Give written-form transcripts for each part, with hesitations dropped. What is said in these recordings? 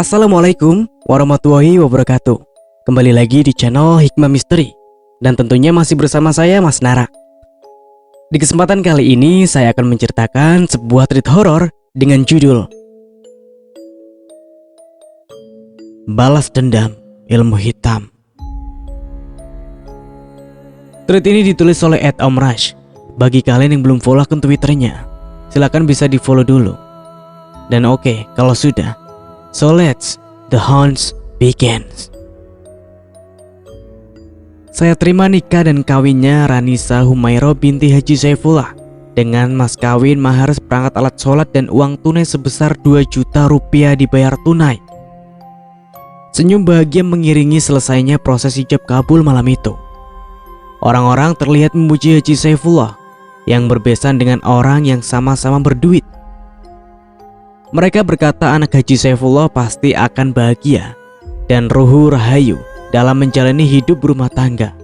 Assalamualaikum warahmatullahi wabarakatuh. Kembali lagi di channel Hikmah Misteri. Dan tentunya masih bersama saya Mas Nara. Di kesempatan kali ini saya akan menceritakan sebuah treat horor dengan judul Balas Dendam Ilmu Hitam. Treat ini ditulis oleh @omrush. Bagi kalian yang belum follow akun Twitternya, silahkan bisa di follow dulu. Dan oke, kalau sudah, so let's the hunts begins. Saya terima nikah dan kawinnya Ranisa Humairah binti Haji Saifullah dengan mas kawin, mahar, seperangkat alat sholat dan uang tunai sebesar 2 juta rupiah dibayar tunai. Senyum bahagia mengiringi selesainya proses ijab kabul malam itu. Orang-orang terlihat memuji Haji Saifullah yang berbesan dengan orang yang sama-sama berduit. Mereka berkata anak Haji Saifullah pasti akan bahagia dan ruhu rahayu dalam menjalani hidup berumah tangga.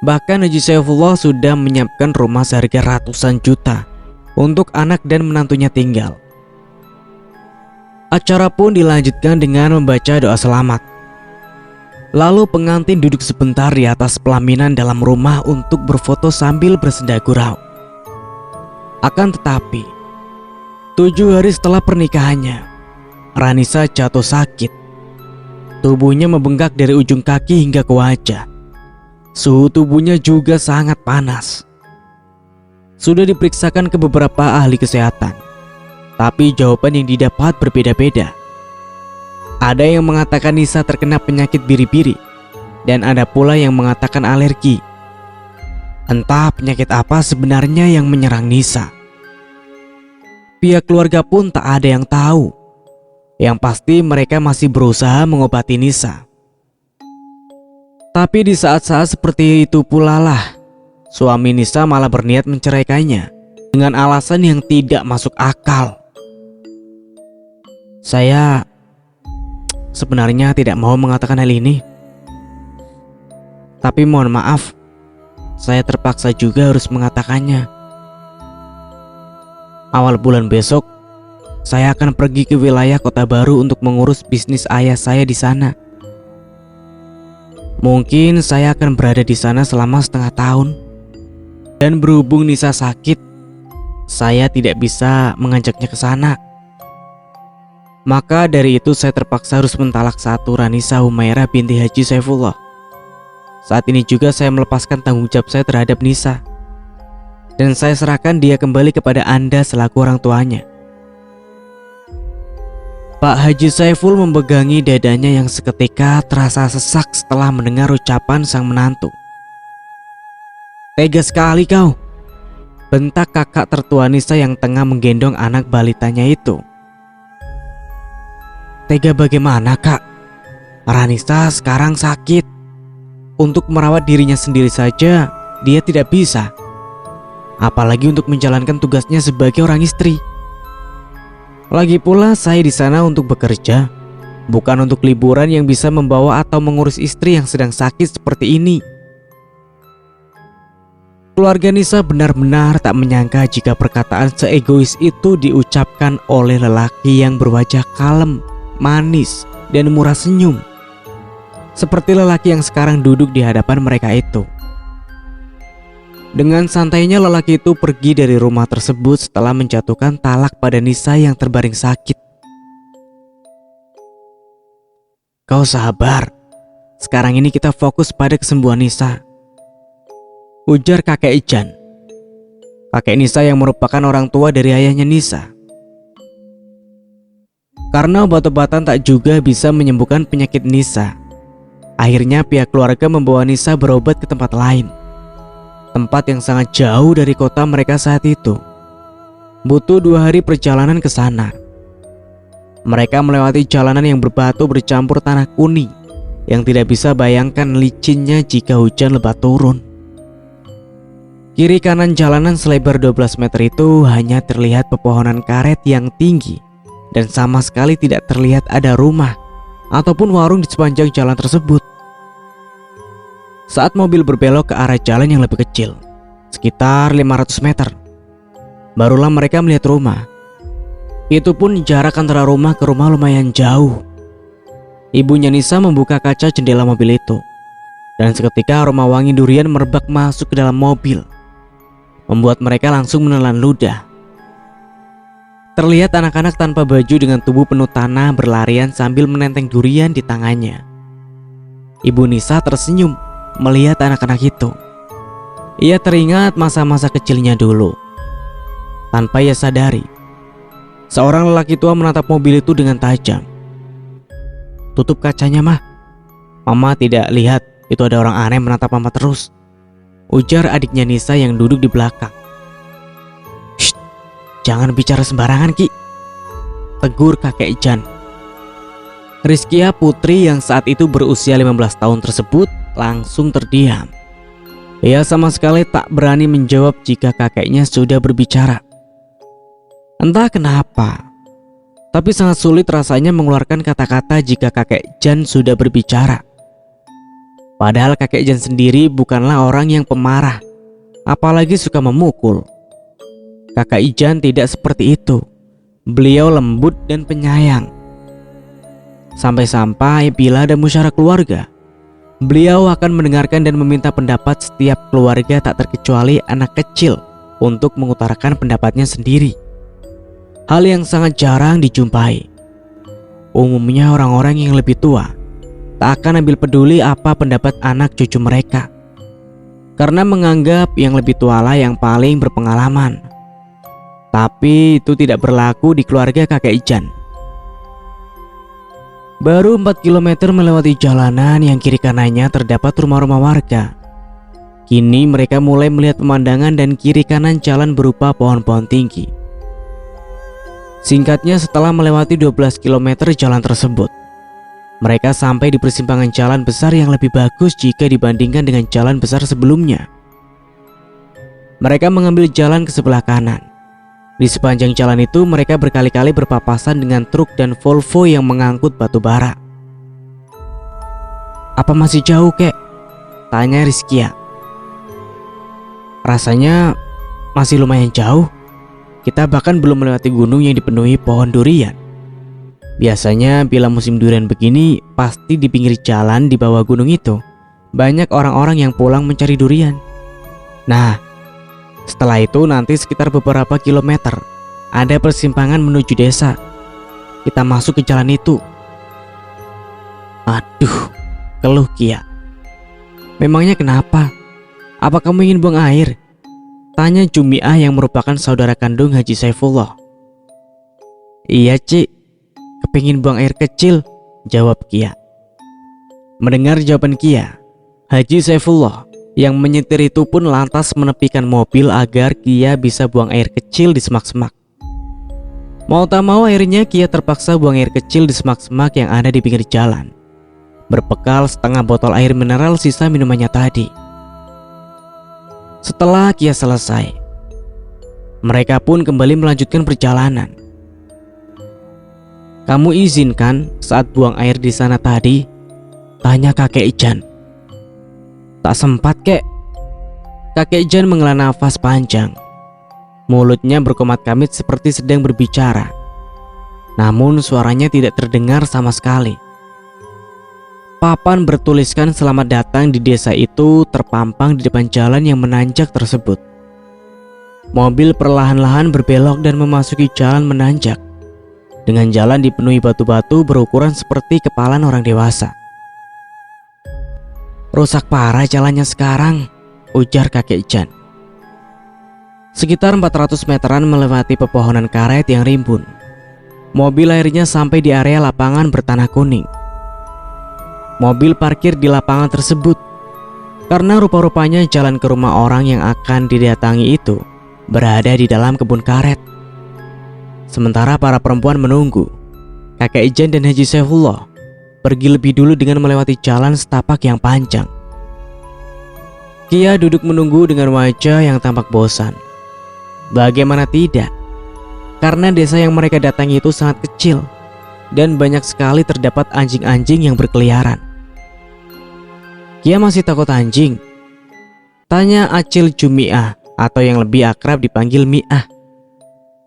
Bahkan Haji Saifullah sudah menyiapkan rumah seharga ratusan juta untuk anak dan menantunya tinggal. Acara pun dilanjutkan dengan membaca doa selamat. Lalu pengantin duduk sebentar di atas pelaminan dalam rumah untuk berfoto sambil bersenda gurau. Akan tetapi 7 hari setelah pernikahannya, Ranisa jatuh sakit. Tubuhnya membengkak dari ujung kaki hingga ke wajah. Suhu tubuhnya juga sangat panas. Sudah diperiksakan ke beberapa ahli kesehatan, tapi jawaban yang didapat berbeda-beda. Ada yang mengatakan Nisa terkena penyakit biri-biri, dan ada pula yang mengatakan alergi. Entah penyakit apa sebenarnya yang menyerang Nisa. Pihak keluarga pun tak ada yang tahu. Yang pasti mereka masih berusaha mengobati Nisa. Tapi di saat-saat seperti itu pula lah, suami Nisa malah berniat menceraikannya dengan alasan yang tidak masuk akal. Saya sebenarnya tidak mau mengatakan hal ini, tapi mohon maaf, saya terpaksa juga harus mengatakannya. Awal bulan besok, saya akan pergi ke wilayah Kota Baru untuk mengurus bisnis ayah saya di sana. Mungkin saya akan berada di sana selama setengah tahun. Dan berhubung Nisa sakit, saya tidak bisa mengajaknya ke sana. Maka dari itu saya terpaksa harus mentalak satu Ranisa Humairah binti Haji Saifullah. Saat ini juga saya melepaskan tanggung jawab saya terhadap Nisa, dan saya serahkan dia kembali kepada Anda selaku orang tuanya. Pak Haji Saiful memegangi dadanya yang seketika terasa sesak setelah mendengar ucapan sang menantu. Tega sekali kau, bentak kakak tertua Nisa yang tengah menggendong anak balitanya itu. Tega bagaimana kak? Ranisa sekarang sakit. Untuk merawat dirinya sendiri saja dia tidak bisa, apalagi untuk menjalankan tugasnya sebagai orang istri. Lagi pula saya di sana untuk bekerja, bukan untuk liburan yang bisa membawa atau mengurus istri yang sedang sakit seperti ini. Keluarga Nisa benar-benar tak menyangka jika perkataan seegois itu diucapkan oleh lelaki yang berwajah kalem, manis, dan murah senyum, seperti lelaki yang sekarang duduk di hadapan mereka itu. Dengan santainya lelaki itu pergi dari rumah tersebut setelah menjatuhkan talak pada Nisa yang terbaring sakit. Kau sabar, sekarang ini kita fokus pada kesembuhan Nisa, ujar kakek Ijan. Kakek Nisa yang merupakan orang tua dari ayahnya Nisa. Karena obat-obatan tak juga bisa menyembuhkan penyakit Nisa, akhirnya pihak keluarga membawa Nisa berobat ke tempat lain. Tempat yang sangat jauh dari kota mereka saat itu. Butuh 2 hari perjalanan ke sana. Mereka melewati jalanan yang berbatu bercampur tanah kuning, yang tidak bisa bayangkan licinnya jika hujan lebat turun. Kiri kanan jalanan selebar 12 meter itu hanya terlihat pepohonan karet yang tinggi, dan sama sekali tidak terlihat ada rumah ataupun warung di sepanjang jalan tersebut. Saat mobil berbelok ke arah jalan yang lebih kecil, sekitar 500 meter, barulah mereka melihat rumah. Itu pun jarak antara rumah ke rumah lumayan jauh. Ibunya Nisa membuka kaca jendela mobil itu, dan seketika aroma wangi durian merebak masuk ke dalam mobil, membuat mereka langsung menelan ludah. Terlihat anak-anak tanpa baju dengan tubuh penuh tanah berlarian sambil menenteng durian di tangannya. Ibu Nisa tersenyum melihat anak-anak itu. Ia teringat masa-masa kecilnya dulu. Tanpa ia sadari, seorang lelaki tua menatap mobil itu dengan tajam. "Tutup kacanya, Mah. Mama tidak lihat itu ada orang aneh menatap Mama terus," ujar adiknya Nisa yang duduk di belakang. "Shh, jangan bicara sembarangan, Ki," tegur kakek Jan. Rizkia, putri yang saat itu berusia 15 tahun tersebut, langsung terdiam. Ia sama sekali tak berani menjawab jika kakeknya sudah berbicara. Entah kenapa, tapi sangat sulit rasanya mengeluarkan kata-kata jika kakek Jan sudah berbicara. Padahal kakek Jan sendiri bukanlah orang yang pemarah, apalagi suka memukul. Kakak Jan tidak seperti itu. Beliau lembut dan penyayang. Sampai-sampai bila ada musyawarah keluarga, beliau akan mendengarkan dan meminta pendapat setiap keluarga tak terkecuali anak kecil untuk mengutarakan pendapatnya sendiri. Hal yang sangat jarang dijumpai. Umumnya orang-orang yang lebih tua tak akan ambil peduli apa pendapat anak cucu mereka, karena menganggap yang lebih tualah yang paling berpengalaman. Tapi itu tidak berlaku di keluarga kakek Ijan. Baru 4 km melewati jalanan yang kiri kanannya terdapat rumah-rumah warga. Kini mereka mulai melihat pemandangan dan kiri kanan jalan berupa pohon-pohon tinggi. Singkatnya, setelah melewati 12 km jalan tersebut, mereka sampai di persimpangan jalan besar yang lebih bagus jika dibandingkan dengan jalan besar sebelumnya. Mereka mengambil jalan ke sebelah kanan. Di sepanjang jalan itu mereka berkali-kali berpapasan dengan truk dan Volvo yang mengangkut batu bara. "Apa masih jauh, Kek?" tanya Rizkia. "Rasanya masih lumayan jauh. Kita bahkan belum melewati gunung yang dipenuhi pohon durian. Biasanya bila musim durian begini, pasti di pinggir jalan di bawah gunung itu banyak orang-orang yang pulang mencari durian. Nah, setelah itu nanti sekitar beberapa kilometer ada persimpangan menuju desa. Kita masuk ke jalan itu." "Aduh," keluh Kia. "Memangnya kenapa? Apa kamu ingin buang air?" tanya Jumiah yang merupakan saudara kandung Haji Saifullah. "Iya, Cik, kepingin buang air kecil," jawab Kia. Mendengar jawaban Kia, Haji Saifullah yang menyetir itu pun lantas menepikan mobil agar Kia bisa buang air kecil di semak-semak. Mau tak mau akhirnya Kia terpaksa buang air kecil di semak-semak yang ada di pinggir jalan, berbekal setengah botol air mineral sisa minumannya tadi. Setelah Kia selesai, mereka pun kembali melanjutkan perjalanan. "Kamu izinkan saat buang air di sana tadi?" tanya kakek Ijan. "Tak sempat, Kek." Kakek Jan menghela nafas panjang. Mulutnya berkomat-kamit seperti sedang berbicara, namun suaranya tidak terdengar sama sekali. Papan bertuliskan "Selamat datang" di desa itu terpampang di depan jalan yang menanjak tersebut. Mobil perlahan-lahan berbelok dan memasuki jalan menanjak, dengan jalan dipenuhi batu-batu berukuran seperti kepalan orang dewasa. "Rusak parah jalannya sekarang," ujar kakek Jan. Sekitar 400 meteran melewati pepohonan karet yang rimbun, mobil akhirnya sampai di area lapangan bertanah kuning. Mobil parkir di lapangan tersebut karena rupa-rupanya jalan ke rumah orang yang akan didatangi itu berada di dalam kebun karet. Sementara para perempuan menunggu, kakek Ijan dan Haji Saifullah pergi lebih dulu dengan melewati jalan setapak yang panjang. Kia duduk menunggu dengan wajah yang tampak bosan. Bagaimana tidak? Karena desa yang mereka datangi itu sangat kecil dan banyak sekali terdapat anjing-anjing yang berkeliaran. "Kia masih takut anjing?" tanya Acil Jumiah atau yang lebih akrab dipanggil Miah.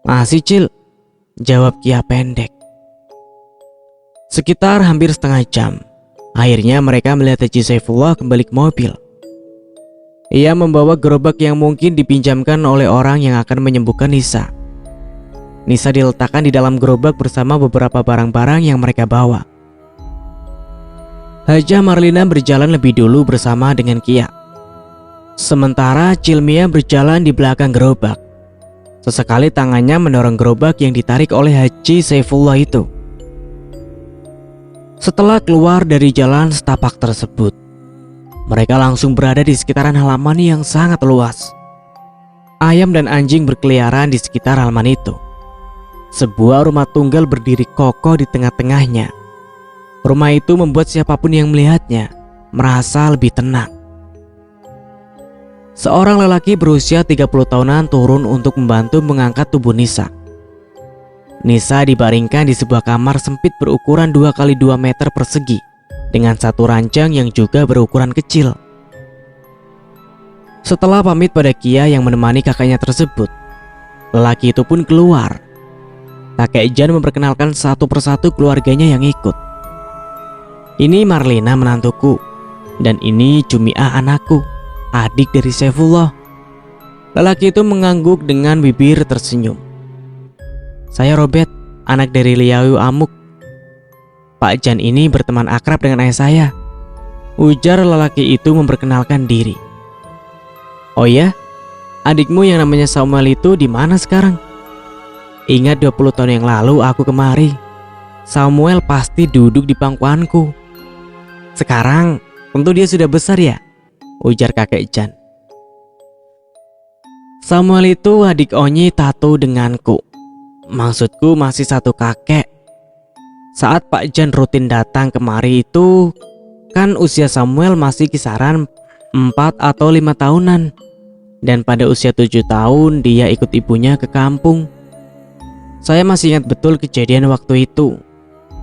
"Masih, Cil. jawab Kia pendek. Sekitar hampir setengah jam, akhirnya mereka melihat Haji Saifullah kembali ke mobil. Ia membawa gerobak yang mungkin dipinjamkan oleh orang yang akan menyembuhkan Nisa. Nisa diletakkan di dalam gerobak bersama beberapa barang-barang yang mereka bawa. Hajah Marlina berjalan lebih dulu bersama dengan Kia. Sementara Cilmia berjalan di belakang gerobak. Sesekali tangannya mendorong gerobak yang ditarik oleh Haji Saifullah itu. Setelah keluar dari jalan setapak tersebut, mereka langsung berada di sekitaran halaman yang sangat luas. Ayam dan anjing berkeliaran di sekitar halaman itu. Sebuah rumah tunggal berdiri kokoh di tengah-tengahnya. Rumah itu membuat siapapun yang melihatnya merasa lebih tenang. Seorang lelaki berusia 30 tahunan turun untuk membantu mengangkat tubuh Nisa. Nisa dibaringkan di sebuah kamar sempit berukuran 2x2 meter persegi dengan satu ranjang yang juga berukuran kecil. Setelah pamit pada Kia yang menemani kakaknya tersebut, lelaki itu pun keluar. Kakek Jan memperkenalkan satu persatu keluarganya yang ikut. Ini Marlina menantuku, dan ini Jumiah anakku, adik dari Saifullah. Lelaki itu mengangguk dengan bibir tersenyum. Saya Robert, anak dari Liawi Amuk. Pak Jan ini berteman akrab dengan ayah saya, ujar lelaki itu memperkenalkan diri. Oh ya, adikmu yang namanya Samuel itu di mana sekarang? Ingat 20 tahun yang lalu aku kemari, Samuel pasti duduk di pangkuanku. Sekarang tentu dia sudah besar ya, ujar kakek Jan. Samuel itu adik Onyi tato denganku. Maksudku masih satu kakek. Saat Pak Jan rutin datang kemari itu, kan usia Samuel masih kisaran 4 atau 5 tahunan. Dan pada usia 7 tahun dia ikut ibunya ke kampung. Saya masih ingat betul kejadian waktu itu,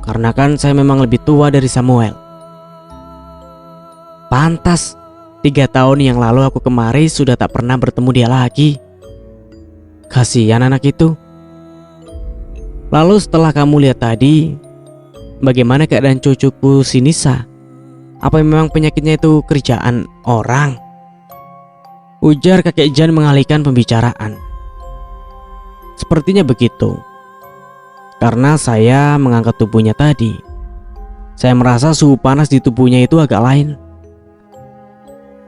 karena kan saya memang lebih tua dari Samuel. Pantas, 3 tahun yang lalu aku kemari sudah tak pernah bertemu dia lagi. Kasihan anak itu. Lalu setelah kamu lihat tadi, bagaimana keadaan cucuku si Nisa? Apa memang penyakitnya itu kerjaan orang? Ujar kakek Jan mengalihkan pembicaraan. Sepertinya begitu. Karena saya mengangkat tubuhnya tadi, saya merasa suhu panas di tubuhnya itu agak lain.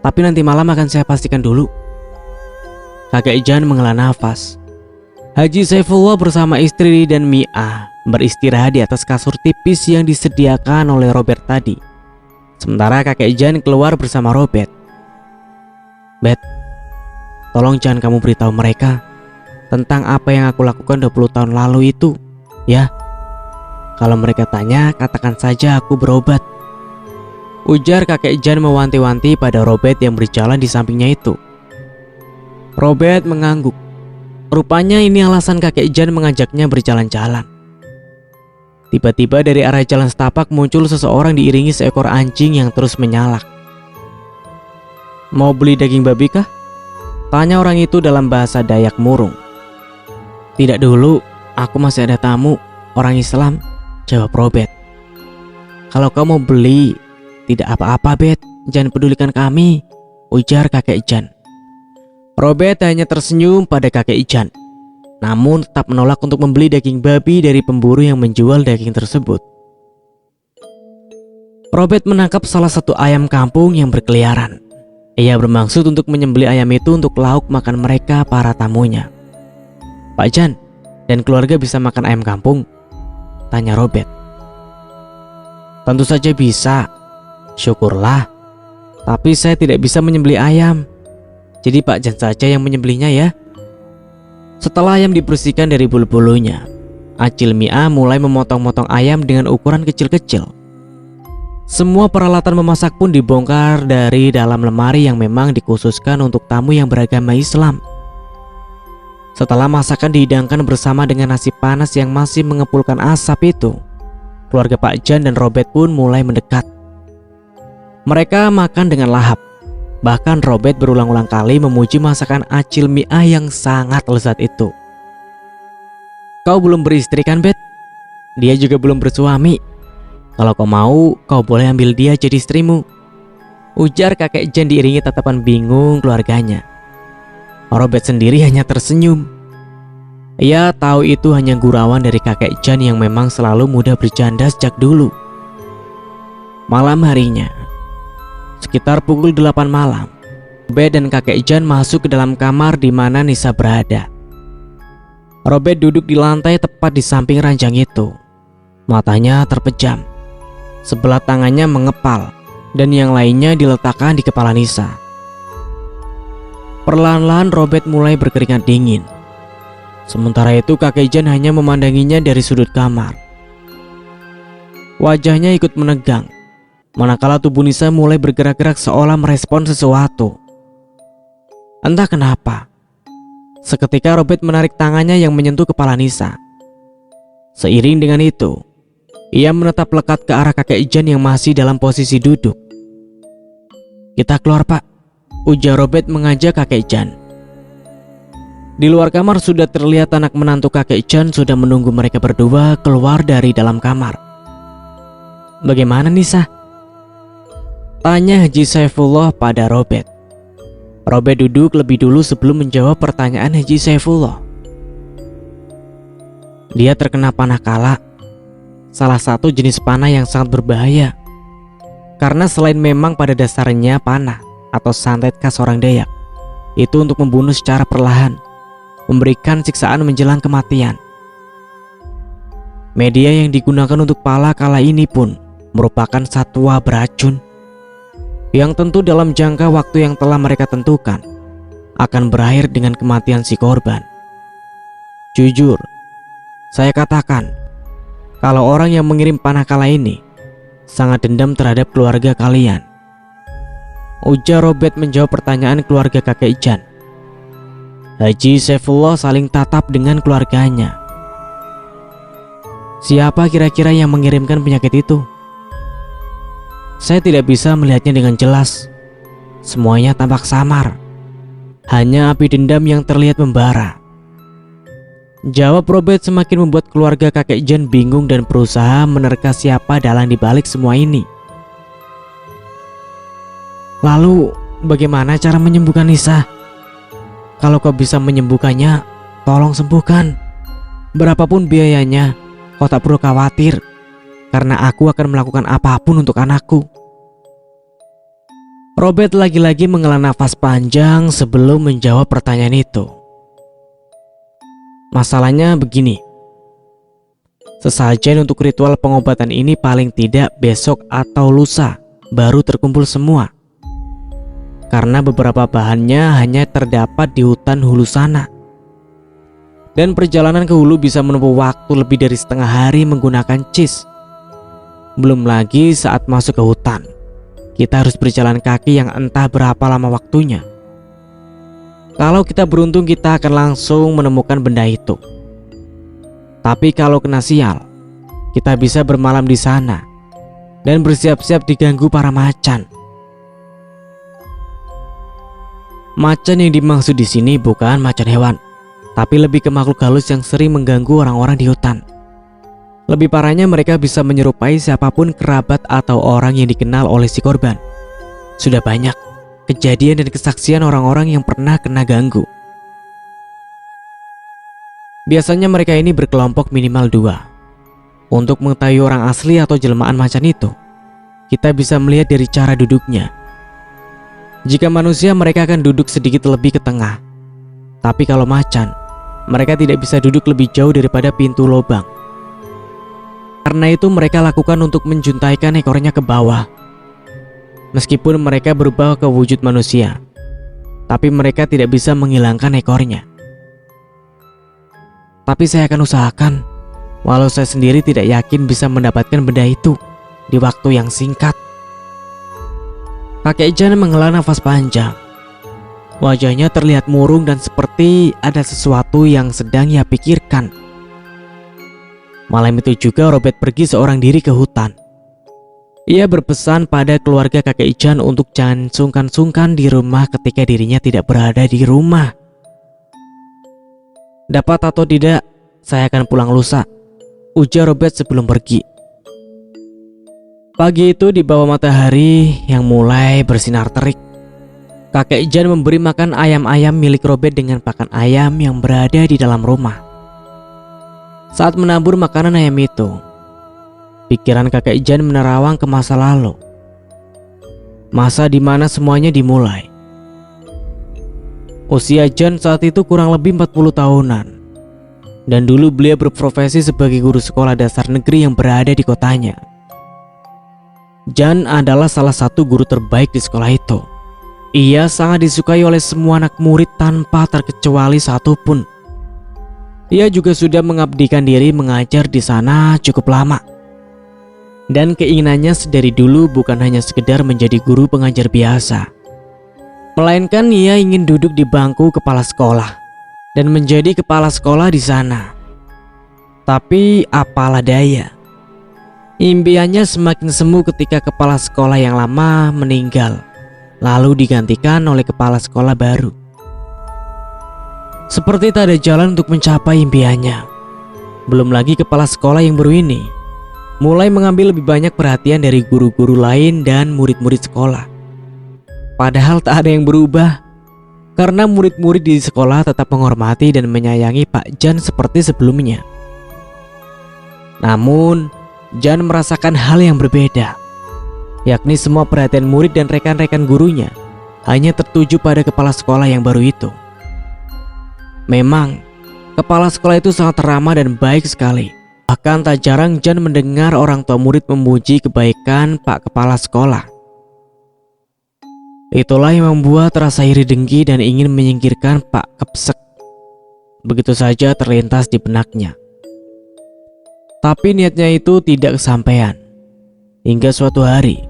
Tapi nanti malam akan saya pastikan dulu. Kakek Jan menghela nafas. Haji Saifullah bersama istri dan Mia beristirahat di atas kasur tipis yang disediakan oleh Robert tadi. Sementara kakek Jan keluar bersama Robert. Bet, tolong jangan kamu beritahu mereka tentang apa yang aku lakukan 20 tahun lalu itu, ya. Kalau mereka tanya, katakan saja aku berobat, ujar kakek Jan mewanti-wanti pada Robert yang berjalan di sampingnya itu. Robert mengangguk. Rupanya ini alasan kakek Jan mengajaknya berjalan-jalan. Tiba-tiba dari arah jalan setapak muncul seseorang diiringi seekor anjing yang terus menyalak. Mau beli daging babi kah? Tanya orang itu dalam bahasa Dayak murung. Tidak dulu, aku masih ada tamu, orang Islam, jawab Robert. Kalau kau mau beli, tidak apa-apa Bet, jangan pedulikan kami, ujar kakek Jan. Robert hanya tersenyum pada kakek Jan, namun tetap menolak untuk membeli daging babi dari pemburu yang menjual daging tersebut. Robert menangkap salah satu ayam kampung yang berkeliaran. Ia bermaksud untuk menyembelih ayam itu untuk lauk makan mereka para tamunya. Pak Jan dan keluarga bisa makan ayam kampung? Tanya Robert. Tentu saja bisa, syukurlah. Tapi saya tidak bisa menyembelih ayam. Jadi Pak Jan saja yang menyembelihnya ya. Setelah ayam dibersihkan dari bulu-bulunya, Acil Mia mulai memotong-motong ayam dengan ukuran kecil-kecil. Semua peralatan memasak pun dibongkar dari dalam lemari yang memang dikhususkan untuk tamu yang beragama Islam. Setelah masakan dihidangkan bersama dengan nasi panas yang masih mengepulkan asap itu, keluarga Pak Jan dan Robert pun mulai mendekat. Mereka makan dengan lahap. Bahkan Robert berulang-ulang kali memuji masakan Acil Mia yang sangat lezat itu. Kau belum beristri kan, Bet? Dia juga belum bersuami. Kalau kau mau, kau boleh ambil dia jadi istrimu, ujar kakek Jan diiringi tatapan bingung keluarganya. Robert sendiri hanya tersenyum. Ia tahu itu hanya gurauan dari kakek Jan yang memang selalu mudah bercanda sejak dulu. Malam harinya, sekitar pukul 8 malam, Robert dan kakek Jan masuk ke dalam kamar di mana Nisa berada. Robert duduk di lantai tepat di samping ranjang itu. Matanya terpejam. Sebelah tangannya mengepal dan yang lainnya diletakkan di kepala Nisa. Perlahan-lahan Robert mulai berkeringat dingin. Sementara itu kakek Jan hanya memandanginya dari sudut kamar. Wajahnya ikut menegang, manakala tubuh Nisa mulai bergerak-gerak seolah merespon sesuatu. Entah kenapa, seketika Robert menarik tangannya yang menyentuh kepala Nisa. Seiring dengan itu, ia menatap lekat ke arah kakek Jan yang masih dalam posisi duduk. "Kita keluar, Pak," ujar Robert mengajak kakek Jan. Di luar kamar sudah terlihat anak menantu kakek Jan sudah menunggu mereka berdua keluar dari dalam kamar. "Bagaimana Nisa?" tanya Haji Saifullah pada Robert. Robert duduk lebih dulu sebelum menjawab pertanyaan Haji Saifullah. Dia terkena panah kala, salah satu jenis panah yang sangat berbahaya. Karena selain memang pada dasarnya panah atau santet khas orang Dayak itu untuk membunuh secara perlahan, memberikan siksaan menjelang kematian. Media yang digunakan untuk pala kala ini pun merupakan satwa beracun yang tentu dalam jangka waktu yang telah mereka tentukan akan berakhir dengan kematian si korban. Jujur, saya katakan, kalau orang yang mengirim panah kala ini sangat dendam terhadap keluarga kalian, ujar Robert menjawab pertanyaan keluarga kakek Jan. Haji Saifullah saling tatap dengan keluarganya. Siapa kira-kira yang mengirimkan penyakit itu? Saya tidak bisa melihatnya dengan jelas. Semuanya tampak samar. Hanya api dendam yang terlihat membara. Jawab Robert semakin membuat keluarga kakek Jan bingung dan berusaha menerka siapa dalang dibalik semua ini. Lalu bagaimana cara menyembuhkan Nisa? Kalau kau bisa menyembuhkannya, tolong sembuhkan. Berapapun biayanya, kau tak perlu khawatir, karena aku akan melakukan apapun untuk anakku. Robert lagi-lagi menghela nafas panjang sebelum menjawab pertanyaan itu. Masalahnya begini, sesajen untuk ritual pengobatan ini paling tidak besok atau lusa baru terkumpul semua. Karena beberapa bahannya hanya terdapat di hutan hulu sana. Dan perjalanan ke hulu bisa menempuh waktu lebih dari setengah hari menggunakan cis. Belum lagi saat masuk ke hutan, kita harus berjalan kaki yang entah berapa lama waktunya. Kalau kita beruntung kita akan langsung menemukan benda itu. Tapi kalau kena sial, kita bisa bermalam di sana dan bersiap-siap diganggu para macan. Macan yang dimaksud di sini bukan macan hewan, tapi lebih ke makhluk halus yang sering mengganggu orang-orang di hutan. Lebih parahnya mereka bisa menyerupai siapapun kerabat atau orang yang dikenal oleh si korban. Sudah banyak kejadian dan kesaksian orang-orang yang pernah kena ganggu. Biasanya mereka ini berkelompok minimal 2. Untuk mengetahui orang asli atau jelmaan macan itu, kita bisa melihat dari cara duduknya. Jika manusia mereka akan duduk sedikit lebih ke tengah. Tapi kalau macan, mereka tidak bisa duduk lebih jauh daripada pintu lubang. Karena itu mereka lakukan untuk menjuntaikan ekornya ke bawah. Meskipun mereka berubah ke wujud manusia, tapi mereka tidak bisa menghilangkan ekornya. Tapi saya akan usahakan, walau saya sendiri tidak yakin bisa mendapatkan benda itu di waktu yang singkat. Kakek Jan menghela nafas panjang. Wajahnya terlihat murung dan seperti ada sesuatu yang sedang ia pikirkan. Malam itu juga Robert pergi seorang diri ke hutan. Ia berpesan pada keluarga kakek Jan untuk jangan sungkan-sungkan di rumah ketika dirinya tidak berada di rumah. Dapat atau tidak, Saya akan pulang lusa, ujar Robert sebelum pergi. Pagi itu di bawah matahari yang mulai bersinar terik, kakek Jan memberi makan ayam-ayam milik Robert dengan pakan ayam yang berada di dalam rumah. Saat menabur makanan ayam itu, pikiran kakek Jan menerawang ke masa lalu. Masa di mana semuanya dimulai. Usia Jan saat itu kurang lebih 40 tahunan. Dan dulu beliau berprofesi sebagai guru sekolah dasar negeri yang berada di kotanya. Jan adalah salah satu guru terbaik di sekolah itu. Ia sangat disukai oleh semua anak murid tanpa terkecuali satupun. Ia juga sudah mengabdikan diri mengajar di sana cukup lama. Dan keinginannya sedari dulu bukan hanya sekedar menjadi guru pengajar biasa, melainkan ia ingin duduk di bangku kepala sekolah dan menjadi kepala sekolah di sana. Tapi apalah daya, impiannya semakin semu ketika kepala sekolah yang lama meninggal, lalu digantikan oleh kepala sekolah baru. Seperti tak ada jalan untuk mencapai impiannya. Belum lagi kepala sekolah yang baru ini mulai mengambil lebih banyak perhatian dari guru-guru lain dan murid-murid sekolah. Padahal tak ada yang berubah, karena murid-murid di sekolah tetap menghormati dan menyayangi Pak Jan seperti sebelumnya. Namun, Jan merasakan hal yang berbeda, yakni semua perhatian murid dan rekan-rekan gurunya hanya tertuju pada kepala sekolah yang baru itu. Memang, kepala sekolah itu sangat ramah dan baik sekali. Bahkan tak jarang Jan mendengar orang tua murid memuji kebaikan Pak Kepala Sekolah. Itulah yang membuat rasa iri dengki dan ingin menyingkirkan Pak Kepsek begitu saja terlintas di benaknya. Tapi niatnya itu tidak kesampaian. Hingga suatu hari,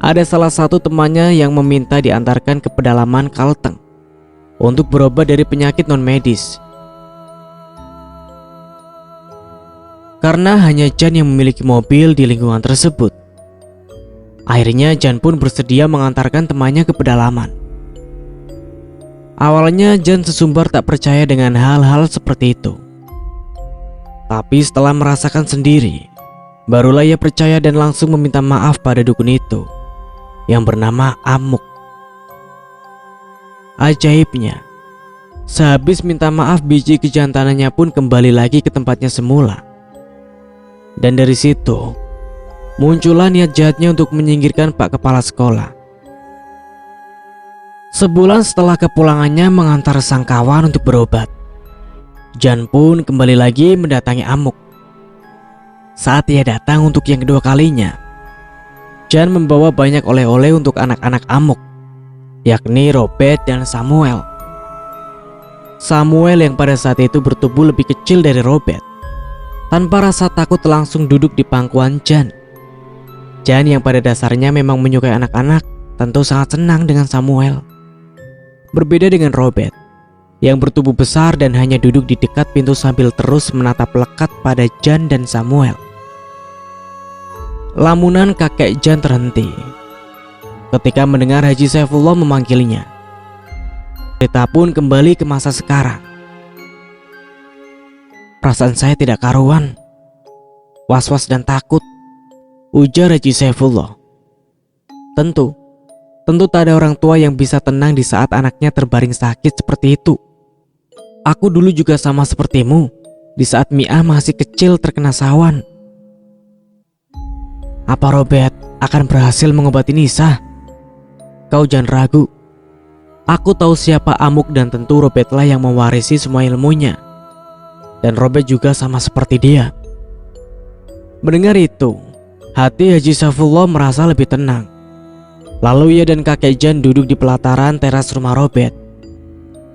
ada salah satu temannya yang meminta diantarkan ke pedalaman Kalteng untuk berobat dari penyakit non-medis. Karena hanya Jan yang memiliki mobil di lingkungan tersebut, akhirnya Jan pun bersedia mengantarkan temannya ke pedalaman. Awalnya Jan sesumbar tak percaya dengan hal-hal seperti itu. Tapi setelah merasakan sendiri, barulah ia percaya dan langsung meminta maaf pada dukun itu yang bernama Amuk. Ajaibnya, sehabis minta maaf, biji kejantanannya pun kembali lagi ke tempatnya semula. Dan dari situ muncullah niat jahatnya untuk menyingkirkan Pak Kepala Sekolah. Sebulan setelah kepulangannya mengantar sang kawan untuk berobat, Jan pun kembali lagi mendatangi Amuk. Saat ia datang untuk yang kedua kalinya, Jan membawa banyak oleh-oleh untuk anak-anak Amuk, yakni Robert dan Samuel. Samuel yang pada saat itu bertubuh lebih kecil dari Robert, tanpa rasa takut langsung duduk di pangkuan Jan. Jan yang pada dasarnya memang menyukai anak-anak tentu sangat senang dengan Samuel. Berbeda dengan Robert yang bertubuh besar dan hanya duduk di dekat pintu sambil terus menatap lekat pada Jan dan Samuel. Lamunan kakek Jan terhenti ketika mendengar Haji Saifullah memanggilnya. Cerita pun kembali ke masa sekarang. Perasaan saya tidak karuan, was-was dan takut, ujar Haji Saifullah. Tentu tak ada orang tua yang bisa tenang di saat anaknya terbaring sakit seperti itu. Aku dulu juga sama sepertimu, di saat Mia masih kecil terkena sawan. Apa Robert akan berhasil mengobati Nisa? Kau jangan ragu. Aku tahu siapa Amuk dan tentu Robertlah yang mewarisi semua ilmunya. Dan Robert juga sama seperti dia. Mendengar itu, hati Haji Saifullah merasa lebih tenang. Lalu ia dan kakek Jan duduk di pelataran teras rumah Robert,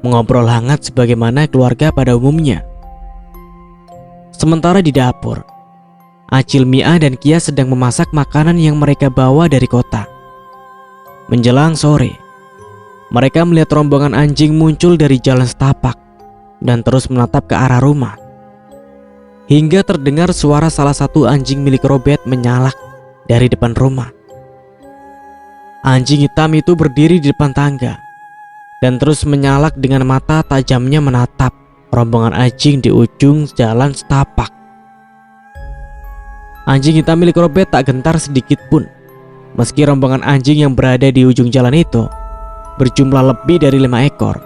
mengobrol hangat sebagaimana keluarga pada umumnya. Sementara di dapur, Acil, Mia dan Kia sedang memasak makanan yang mereka bawa dari kota. Menjelang sore, mereka melihat rombongan anjing muncul dari jalan setapak dan terus menatap ke arah rumah. Hingga terdengar suara salah satu anjing milik Robert menyalak dari depan rumah. Anjing hitam itu berdiri di depan tangga dan terus menyalak dengan mata tajamnya menatap rombongan anjing di ujung jalan setapak. Anjing hitam milik Robert tak gentar sedikit pun, meski rombongan anjing yang berada di ujung jalan itu berjumlah lebih dari 5 ekor.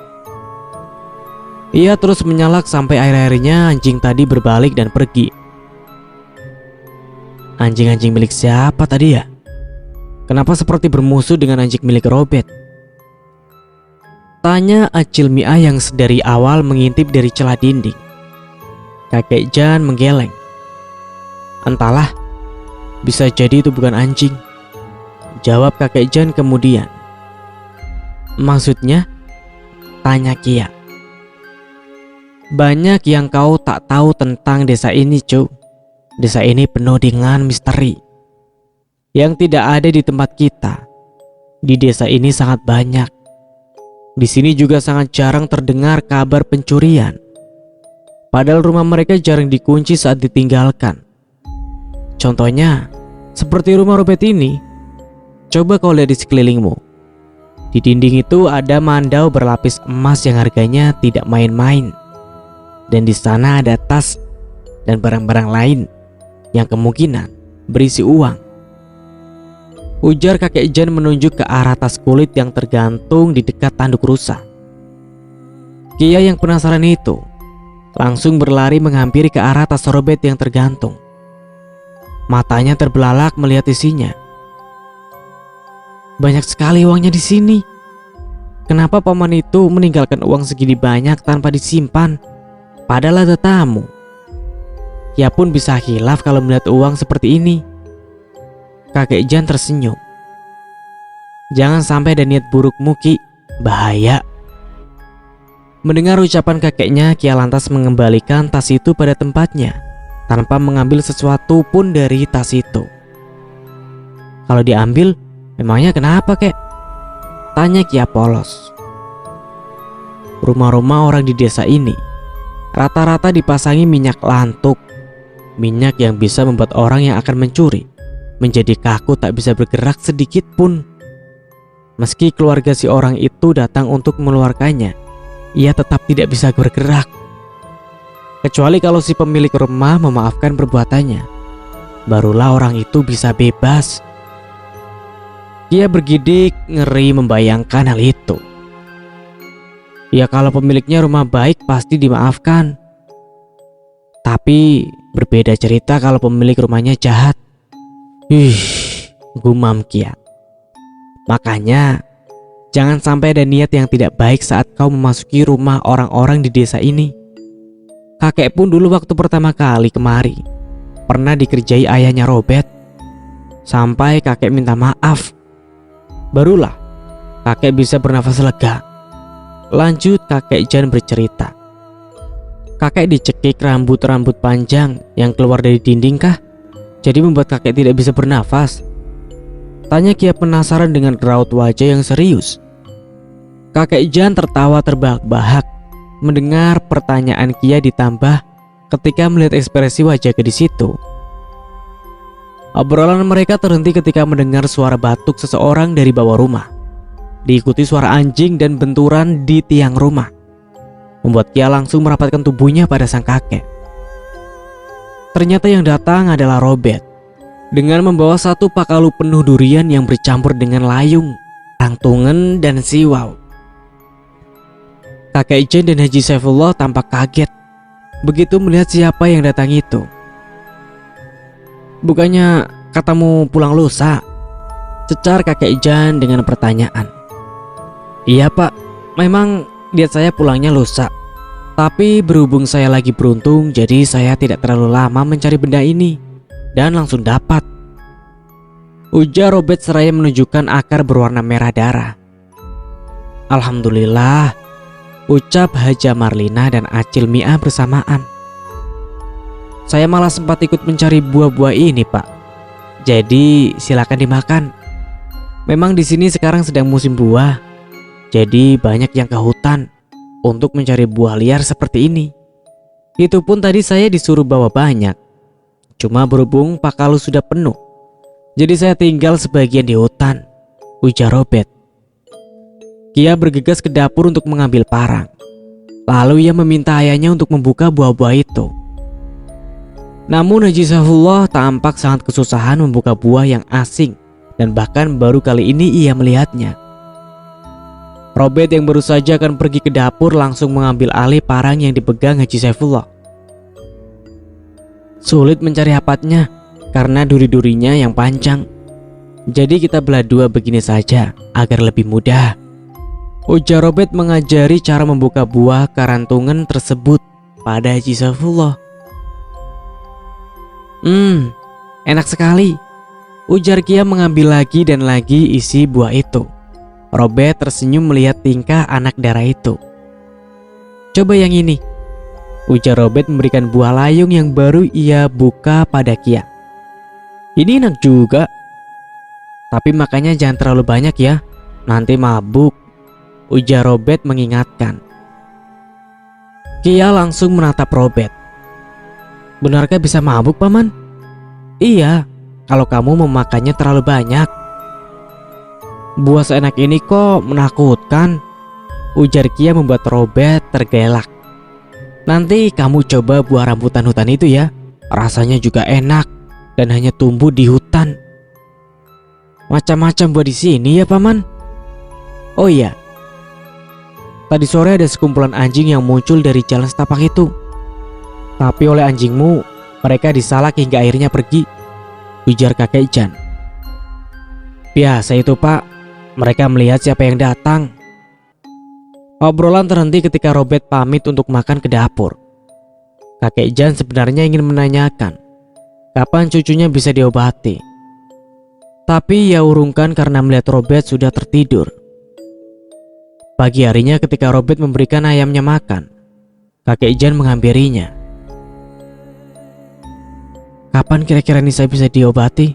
Ia terus menyalak sampai akhir-akhirnya anjing tadi berbalik dan pergi. Anjing-anjing milik siapa tadi ya? Kenapa seperti bermusuh dengan anjing milik Robert? Tanya Acil Mia yang sedari awal mengintip dari celah dinding. Kakek Jan menggeleng. Entahlah, bisa jadi itu bukan anjing, jawab kakek Jan kemudian. Maksudnya? Tanya Kia. Banyak yang kau tak tahu tentang desa ini, cu. Desa ini penuh dengan misteri yang tidak ada di tempat kita. Di desa ini sangat banyak. Di sini juga sangat jarang terdengar kabar pencurian. Padahal rumah mereka jarang dikunci saat ditinggalkan. Contohnya, seperti rumah Robert ini. Coba kau lihat di sekelilingmu. Di dinding itu ada mandau berlapis emas yang harganya tidak main-main. Dan di sana ada tas dan barang-barang lain yang kemungkinan berisi uang. Ujar kakek Jan menunjuk ke arah tas kulit yang tergantung di dekat tanduk rusa. Kia yang penasaran itu langsung berlari menghampiri ke arah tas Robert yang tergantung. Matanya terbelalak melihat isinya. Banyak sekali uangnya di sini. Kenapa paman itu meninggalkan uang segini banyak tanpa disimpan? Padahal ada tamu. Kia pun bisa khilaf kalau melihat uang seperti ini. Kakek Jan tersenyum. Jangan sampai ada niat burukmu, Ki. Bahaya. Mendengar ucapan kakeknya, Kia lantas mengembalikan tas itu pada tempatnya tanpa mengambil sesuatu pun dari tas itu. Kalau diambil, memangnya kenapa, kek? Tanya Kia polos. Rumah-rumah orang di desa ini rata-rata dipasangi minyak lantuk. Minyak yang bisa membuat orang yang akan mencuri menjadi kaku, tak bisa bergerak sedikit pun. Meski keluarga si orang itu datang untuk mengeluarkannya, ia tetap tidak bisa bergerak. Kecuali kalau si pemilik rumah memaafkan perbuatannya, barulah orang itu bisa bebas. Ia bergidik ngeri membayangkan hal itu. Ya kalau pemiliknya rumah baik pasti dimaafkan. Tapi berbeda cerita kalau pemilik rumahnya jahat. Gumam Kia. Makanya jangan sampai ada niat yang tidak baik saat kau memasuki rumah orang-orang di desa ini. Kakek pun dulu waktu pertama kali kemari pernah dikerjai ayahnya Robert. Sampai kakek minta maaf, barulah kakek bisa bernafas lega. Lanjut kakek Jan bercerita. Kakek dicekik rambut-rambut panjang yang keluar dari dinding kah? Jadi membuat kakek tidak bisa bernafas? Tanya Kia penasaran dengan raut wajah yang serius. Kakek Jan tertawa terbahak-bahak mendengar pertanyaan Kia, ditambah ketika melihat ekspresi wajah gadis itu. Obrolan mereka terhenti ketika mendengar suara batuk seseorang dari bawah rumah, diikuti suara anjing dan benturan di tiang rumah, membuat Kia langsung merapatkan tubuhnya pada sang kakek. Ternyata yang datang adalah Robert dengan membawa satu pakalu penuh durian yang bercampur dengan layung, rangtungan, dan siwau. Kakek Jan dan Haji Saifullah tampak kaget begitu melihat siapa yang datang itu. Bukannya katamu pulang lusa? Cecar kakek Jan dengan pertanyaan. Iya pak, memang diet saya pulangnya lusa. Tapi berhubung saya lagi beruntung, jadi saya tidak terlalu lama mencari benda ini dan langsung dapat. Ujar Robert seraya menunjukkan akar berwarna merah darah. Alhamdulillah, ucap Haja Marlina dan Acil Mia bersamaan. Saya malah sempat ikut mencari buah-buah ini, Pak. Jadi silakan dimakan. Memang di sini sekarang sedang musim buah, jadi banyak yang ke hutan untuk mencari buah liar seperti ini. Itu pun tadi saya disuruh bawa banyak. Cuma berhubung pakalu sudah penuh, jadi saya tinggal sebagian di hutan, ujar Robert. Kia bergegas ke dapur untuk mengambil parang. Lalu ia meminta ayahnya untuk membuka buah-buah itu. Namun Haji Saifullah tampak sangat kesusahan membuka buah yang asing, dan bahkan baru kali ini ia melihatnya. Robert yang baru saja akan pergi ke dapur langsung mengambil alih parang yang dipegang Haji Saifullah. Sulit mencari hapatnya karena duri-durinya yang panjang. Jadi kita belah dua begini saja agar lebih mudah, ujar Robert mengajari cara membuka buah karantungan tersebut pada Haji Saifullah. Enak sekali, ujar Kia mengambil lagi dan lagi isi buah itu. Robert tersenyum melihat tingkah anak darah itu. Coba yang ini, ujar Robert memberikan buah layung yang baru ia buka pada Kia. Ini enak juga, tapi makanya jangan terlalu banyak ya, nanti mabuk, ujar Robert mengingatkan. Kia langsung menatap Robert. Benarkah bisa mabuk, Paman? Iya, kalau kamu memakannya terlalu banyak. Buah seenak ini kok menakutkan, ujar Kia membuat Robert tergelak. Nanti kamu coba buah rambutan hutan itu ya, rasanya juga enak dan hanya tumbuh di hutan. Macam-macam buah di sini ya, Paman. Oh iya, tadi sore ada sekumpulan anjing yang muncul dari jalan setapak itu. Tapi oleh anjingmu, mereka disalak hingga akhirnya pergi, ujar kakek Jan. Biasa itu, Pak. Mereka melihat siapa yang datang. Obrolan terhenti ketika Robert pamit untuk makan ke dapur. Kakek Jan sebenarnya ingin menanyakan kapan cucunya bisa diobati, tapi ia urungkan karena melihat Robert sudah tertidur. Pagi harinya ketika Robert memberikan ayamnya makan, kakek Jan menghampirinya. Kapan kira-kira Nisa bisa diobati?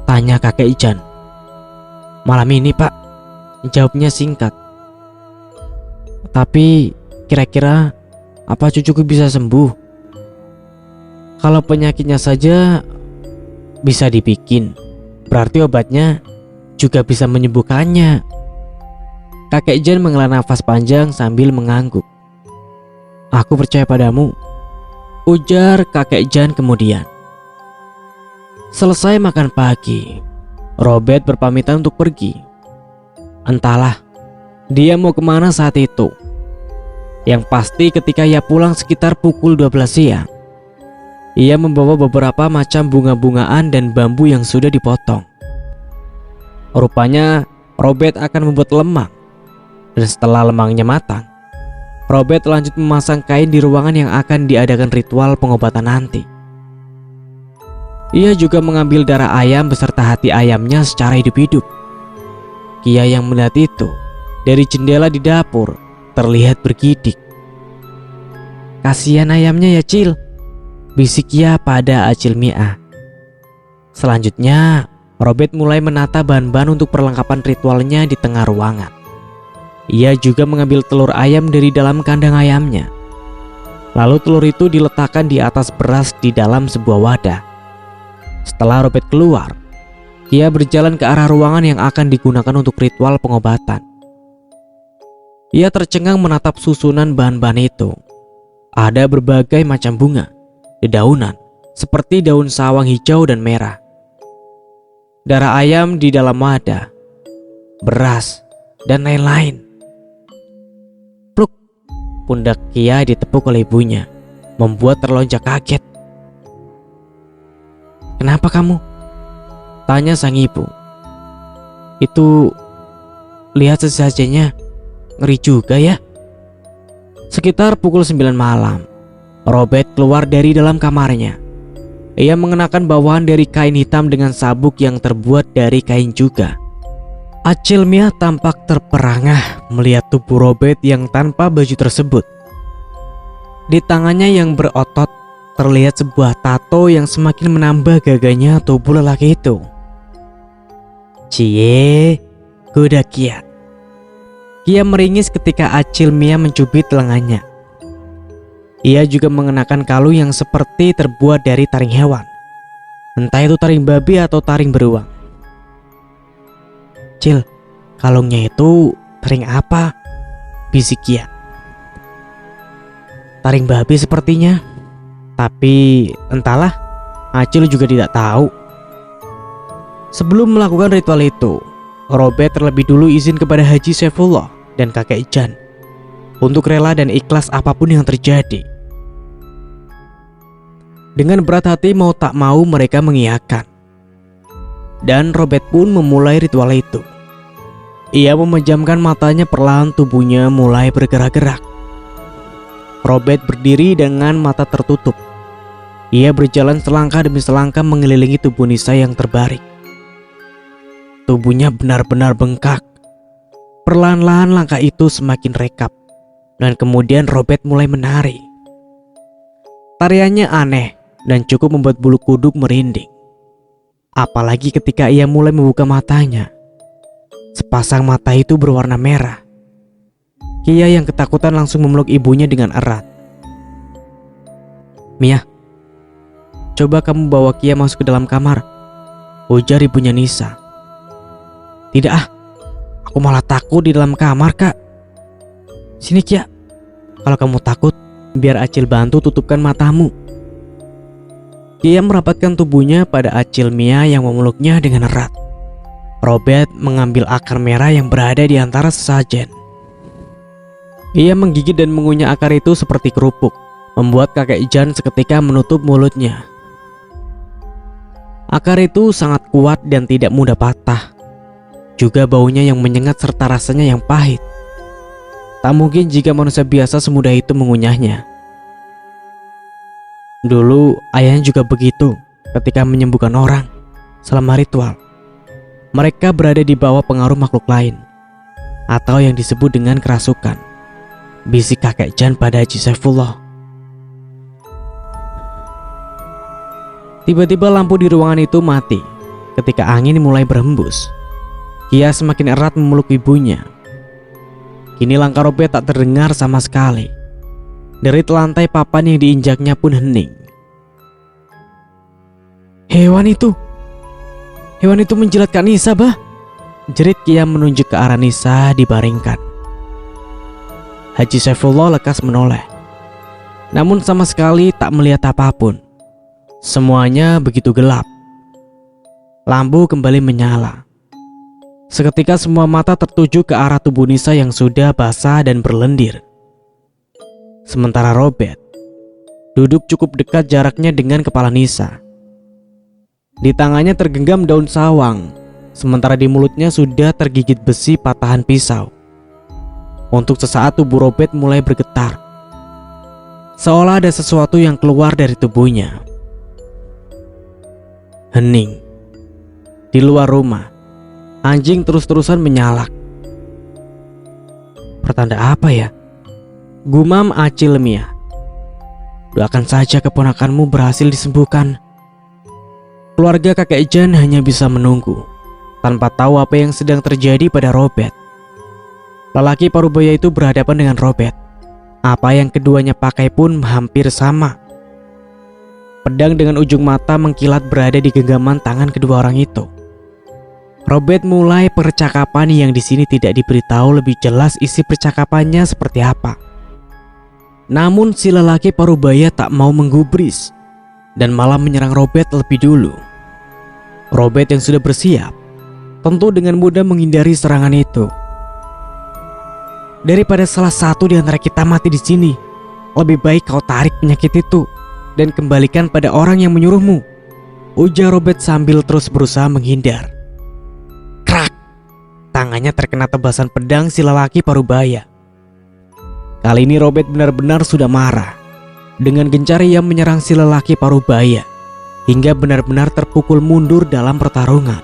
Tanya kakek Jan. Malam ini, Pak, jawabnya singkat. Tapi kira-kira apa cucuku bisa sembuh? Kalau penyakitnya saja bisa dibikin, berarti obatnya juga bisa menyembuhkannya. Kakek Jan menghela nafas panjang sambil mengangguk. Aku percaya padamu, ujar kakek Jan kemudian. Selesai makan pagi, Robert berpamitan untuk pergi. Entahlah dia mau kemana saat itu. Yang pasti ketika ia pulang sekitar pukul 12 siang, ia membawa beberapa macam bunga-bungaan dan bambu yang sudah dipotong. Rupanya Robert akan membuat lemang. Dan setelah lemangnya matang, Robert lanjut memasang kain di ruangan yang akan diadakan ritual pengobatan nanti. Ia juga mengambil darah ayam beserta hati ayamnya secara hidup-hidup. Kia yang melihat itu dari jendela di dapur terlihat bergidik. Kasihan ayamnya ya, Cil, bisik Kia pada Acil Mia. Selanjutnya Robert mulai menata bahan-bahan untuk perlengkapan ritualnya di tengah ruangan. Ia juga mengambil telur ayam dari dalam kandang ayamnya. Lalu telur itu diletakkan di atas beras di dalam sebuah wadah. Setelah Robert keluar, ia berjalan ke arah ruangan yang akan digunakan untuk ritual pengobatan. Ia tercengang menatap susunan bahan-bahan itu. Ada berbagai macam bunga, dedaunan, seperti daun sawang hijau dan merah. Darah ayam di dalam wadah, beras, dan lain-lain. Pluk, pundak Kia ditepuk oleh ibunya, membuat terlonjak kaget. Kenapa kamu? Tanya sang ibu. Itu, lihat sesajanya, ngeri juga ya. Sekitar pukul 9 malam, Robert keluar dari dalam kamarnya. Ia mengenakan bawahan dari kain hitam dengan sabuk yang terbuat dari kain juga. Acil Mia tampak terperangah melihat tubuh Robert yang tanpa baju tersebut. Di tangannya yang berotot terlihat sebuah tato yang semakin menambah gagahnya tubuh lelaki itu. Cie, kuda Kia. Kia meringis ketika Acil Mia mencubit lengannya. Ia juga mengenakan kalung yang seperti terbuat dari taring hewan. Entah itu taring babi atau taring beruang. Cil, kalungnya itu taring apa? Bisik Kia. Taring babi sepertinya. Tapi entahlah, Acil juga tidak tahu. Sebelum melakukan ritual itu, Robert terlebih dulu izin kepada Haji Saifullah dan kakek Jan untuk rela dan ikhlas apapun yang terjadi. Dengan berat hati mau tak mau mereka mengiyakan. Dan Robert pun memulai ritual itu. Ia memejamkan matanya, perlahan tubuhnya mulai bergerak-gerak. Robert berdiri dengan mata tertutup. Ia berjalan selangkah demi selangkah mengelilingi tubuh Nisa yang terbaring. Tubuhnya benar-benar bengkak. Perlahan-lahan langkah itu semakin rekap. Dan kemudian Robert mulai menari. Tariannya aneh dan cukup membuat bulu kuduk merinding. Apalagi ketika ia mulai membuka matanya. Sepasang mata itu berwarna merah. Kia yang ketakutan langsung memeluk ibunya dengan erat. "Mia, coba kamu bawa Kia masuk ke dalam kamar," ujar ibunya Nisa. "Tidak ah, aku malah takut di dalam kamar, Kak." "Sini Kia, kalau kamu takut, biar Acil bantu tutupkan matamu." Kia merapatkan tubuhnya pada Acil Mia yang memeluknya dengan erat. Robert mengambil akar merah yang berada di antara sesajen. Ia menggigit dan mengunyah akar itu seperti kerupuk, membuat kakek Jan seketika menutup mulutnya. Akar itu sangat kuat dan tidak mudah patah. Juga baunya yang menyengat serta rasanya yang pahit. Tak mungkin jika manusia biasa semudah itu mengunyahnya. Dulu ayahnya juga begitu ketika menyembuhkan orang selama ritual. Mereka berada di bawah pengaruh makhluk lain, atau yang disebut dengan kerasukan, bisik kakek Jan pada Haji Saifullah. Tiba-tiba lampu di ruangan itu mati ketika angin mulai berhembus. Kia semakin erat memeluk ibunya. Kini langkah Robert tak terdengar sama sekali. Derit lantai papan yang diinjaknya pun hening. Hewan itu menjilat Kak Nisa, bah!" jerit Kia menunjuk ke arah Nisa dibaringkan. Haji Saifullah lekas menoleh, namun sama sekali tak melihat apapun. Semuanya begitu gelap. Lampu kembali menyala. Seketika semua mata tertuju ke arah tubuh Nisa yang sudah basah dan berlendir. Sementara Robert duduk cukup dekat jaraknya dengan kepala Nisa. Di tangannya tergenggam daun sawang, sementara di mulutnya sudah tergigit besi patahan pisau. Untuk sesaat tubuh Robert mulai bergetar, seolah ada sesuatu yang keluar dari tubuhnya. Hening. Di luar rumah, anjing terus-terusan menyalak. "Pertanda apa ya?" gumam Acil Mia. "Doakan saja keponakanmu berhasil disembuhkan." Keluarga kakek Jan hanya bisa menunggu, tanpa tahu apa yang sedang terjadi pada Robert. Lelaki parubaya itu berhadapan dengan Robert. Apa yang keduanya pakai pun hampir sama. Pedang dengan ujung mata mengkilat berada di genggaman tangan kedua orang itu. Robert mulai percakapan yang di sini tidak diberitahu lebih jelas isi percakapannya seperti apa. Namun si lelaki parubaya tak mau menggubris dan malah menyerang Robert lebih dulu. Robert yang sudah bersiap tentu dengan mudah menghindari serangan itu. "Daripada salah satu di antara kita mati di sini, lebih baik kau tarik penyakit itu dan kembalikan pada orang yang menyuruhmu," ujar Robert sambil terus berusaha menghindar. Krak! Tangannya terkena tebasan pedang si lelaki parubaya. Kali ini Robert benar-benar sudah marah. Dengan gencar ia menyerang si lelaki parubaya hingga benar-benar terpukul mundur dalam pertarungan.